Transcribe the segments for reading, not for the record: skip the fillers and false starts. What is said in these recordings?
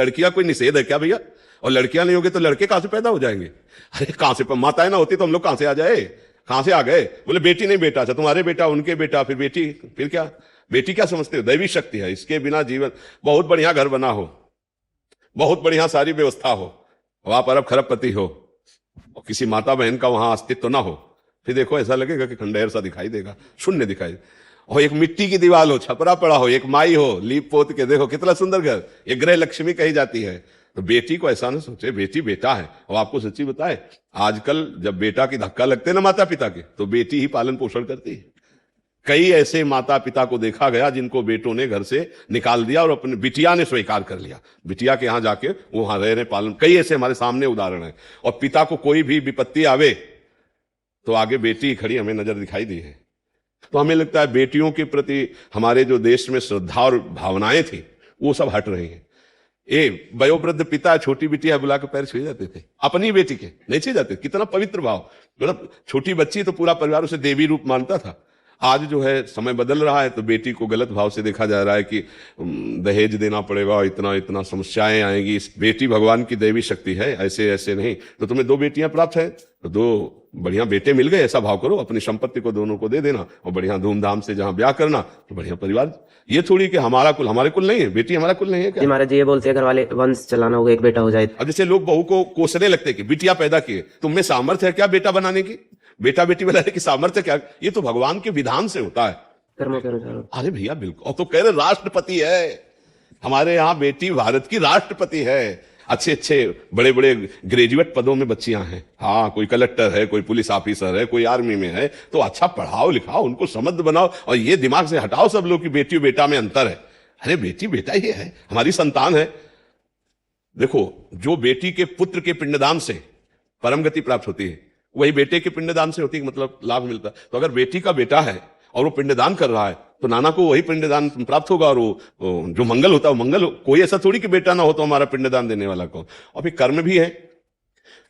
लड़कियां कोई निषेध है क्या भैया? और लड़कियां नहीं होगी तो लड़के कहां से पैदा हो जाएंगे? अरे कहां से, माताएं ना होती तो हम लोग कहां से आ जाए? कहां से आ गए? बोले बेटी नहीं बेटा, अच्छा तुम्हारे बेटा उनके बेटा, फिर बेटी, फिर क्या? बेटी क्या समझते हो? दैवी शक्ति है, इसके बिना जीवन, बहुत बढ़िया घर बना हो, बहुत बढ़िया सारी व्यवस्था हो, और आप अरब खरबपति हो और किसी माता बहन का वहां अस्तित्व ना हो, फिर देखो ऐसा लगेगा कि खंडहर सा दिखाई देगा, शून्य दिखाई। और एक मिट्टी की दीवार हो, छपरा पड़ा हो, एक माई हो लीप पोत के, देखो कितना सुंदर घर, ये गृह लक्ष्मी कही जाती है। तो बेटी को ऐसा ना सोचे, बेटी बेटा है। और आपको सच्ची बताए, आजकल जब बेटा की धक्का लगते ना माता पिता के, तो बेटी ही पालन पोषण करती है। कई ऐसे माता पिता को देखा गया जिनको बेटों ने घर से निकाल दिया और अपने बिटिया ने स्वीकार कर लिया, बिटिया के यहां जाके वो वहां रह रहे पालन। कई ऐसे हमारे सामने उदाहरण है। और पिता को कोई भी विपत्ति आवे तो आगे बेटी खड़ी हमें नजर दिखाई दी है। तो हमें लगता है बेटियों के प्रति हमारे जो देश में श्रद्धा और भावनाएं थी वो सब हट रही हैं। वयोवृद्ध पिता छोटी बिटिया बुला के पैर छुए जाते थे, अपनी बेटी के नहीं छुए जाते। कितना पवित्र भाव, मतलब छोटी बच्ची तो पूरा परिवार उसे देवी रूप मानता था। आज जो है समय बदल रहा है, तो बेटी को गलत भाव से देखा जा रहा है कि दहेज देना पड़ेगा, इतना इतना समस्याएं आएंगी। बेटी भगवान की देवी शक्ति है, ऐसे ऐसे नहीं। तो तुम्हें 2 बेटियां प्राप्त है तो 2 बढ़िया बेटे मिल गए, ऐसा भाव करो, अपनी संपत्ति को दोनों को दे देना और बढ़िया धूमधाम से जहां ब्याह करना, तो बढ़िया परिवार। ये थोड़ी कि हमारा कुल, हमारे कुल नहीं है, बेटी हमारा कुल नहीं है क्या? महाराज जी ये बोलते हैं घर वाले वंश चलाना होगा, एक बेटा हो जाए। अब जैसे लोग बहू को कोसने लगते कि बिटिया पैदा किए, तुम में सामर्थ्य है क्या बेटा बनाने की? बेटा बेटी बनाने की सामर्थ्य क्या? ये तो भगवान के विधान से होता है, कर्मों के अनुसार। अरे भैया बिल्कुल। और तो कह रहे राष्ट्रपति है हमारे यहाँ, बेटी भारत की राष्ट्रपति है। अच्छे अच्छे बड़े बड़े ग्रेजुएट पदों में बच्चियां हैं। हाँ, कोई कलेक्टर है, कोई पुलिस ऑफिसर है, कोई आर्मी में है। तो अच्छा पढ़ाओ लिखाओ, उनको समृद्ध बनाओ, और ये दिमाग से हटाओ सब लोग कि बेटी और बेटा में अंतर है। अरे बेटी बेटा ही है, हमारी संतान है। देखो, जो बेटी के पुत्र के पिंडदान से परम गति प्राप्त होती है, वही बेटे के पिंडदान से होती है, मतलब लाभ मिलता है। तो अगर बेटी का बेटा है और वो पिंडदान कर रहा है, तो नाना को वही पिंडदान प्राप्त होगा, और वो जो मंगल होता है वो मंगल। कोई ऐसा थोड़ी कि बेटा ना हो तो हमारा पिंडदान देने वाला कौन? और फिर कर्म भी है।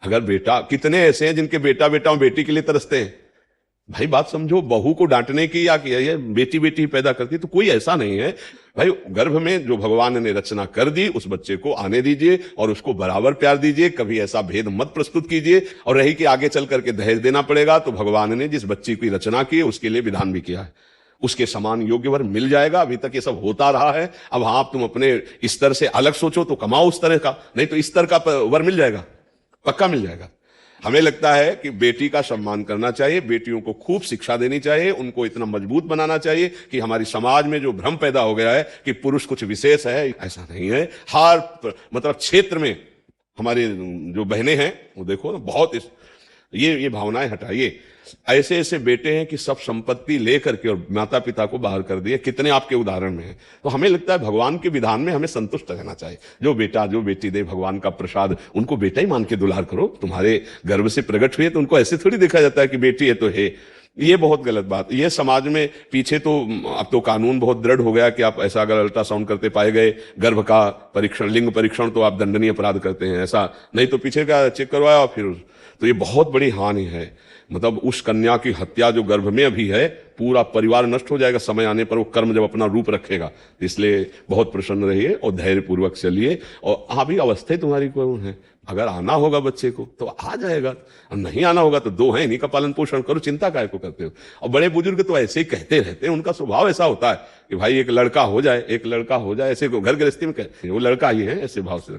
अगर बेटा, कितने ऐसे हैं जिनके बेटा बेटा और बेटी के लिए तरसते हैं। भाई बात समझो, बहू को डांटने की या कि ये बेटी बेटी पैदा करती, तो कोई ऐसा नहीं है भाई। गर्भ में जो भगवान ने रचना कर दी, उस बच्चे को आने दीजिए और उसको बराबर प्यार दीजिए, कभी ऐसा भेद मत प्रस्तुत कीजिए। और रही कि आगे चल करके दहेज देना पड़ेगा, तो भगवान ने जिस बच्ची की रचना की उसके लिए विधान भी किया है, उसके समान योग्य वर मिल जाएगा। अभी तक ये सब होता रहा है। अब हाँ, तुम अपने स्तर से अलग सोचो तो कमाओ उस तरह का, नहीं तो इस तरह का वर मिल जाएगा, पक्का मिल जाएगा। हमें लगता है कि बेटी का सम्मान करना चाहिए, बेटियों को खूब शिक्षा देनी चाहिए, उनको इतना मजबूत बनाना चाहिए कि हमारी समाज में जो भ्रम पैदा हो गया है कि पुरुष कुछ विशेष है, ऐसा नहीं है। हर मतलब क्षेत्र में हमारी जो बहनें हैं वो देखो ना, बहुत ये भावनाएं हटाइए। ऐसे ऐसे बेटे हैं कि सब संपत्ति लेकर के और माता पिता को बाहर कर दिए, कितने आपके उदाहरण में हैं। तो हमें लगता है भगवान के विधान में हमें संतुष्ट रहना चाहिए। जो बेटा जो बेटी दे भगवान का प्रसाद, उनको बेटा ही मान के दुलार करो। तुम्हारे गर्भ से प्रकट हुए तो उनको ऐसे थोड़ी देखा जाता है कि बेटी है तो है। ये बहुत गलत बात। ये समाज में पीछे तो अब तो कानून बहुत दृढ़ हो गया कि आप ऐसा अगर अल्ट्रासाउंड करते पाए गए, गर्भ का परीक्षण, लिंग परीक्षण, तो आप दंडनीय अपराध करते हैं। ऐसा नहीं तो पीछे का चेक करवाया फिर, तो ये बहुत बड़ी हानि है। मतलब उस कन्या की हत्या जो गर्भ में अभी है, पूरा परिवार नष्ट हो जाएगा समय आने पर, वो कर्म जब अपना रूप रखेगा। इसलिए बहुत प्रसन्न रहिए और धैर्य पूर्वक चलिए। और अभी अवस्था तुम्हारी कौन है, अगर आना होगा बच्चे को तो आ जाएगा, और नहीं आना होगा तो 2 हैं, इन्हीं का पालन पोषण करो, चिंता काहे को करते हो। और बड़े बुजुर्ग तो ऐसे ही कहते रहते हैं, उनका स्वभाव ऐसा होता है कि भाई एक लड़का हो जाए, एक लड़का हो जाए, ऐसे घर गृहस्थी में कहते हैं वो लड़का ही है, ऐसे भाव से।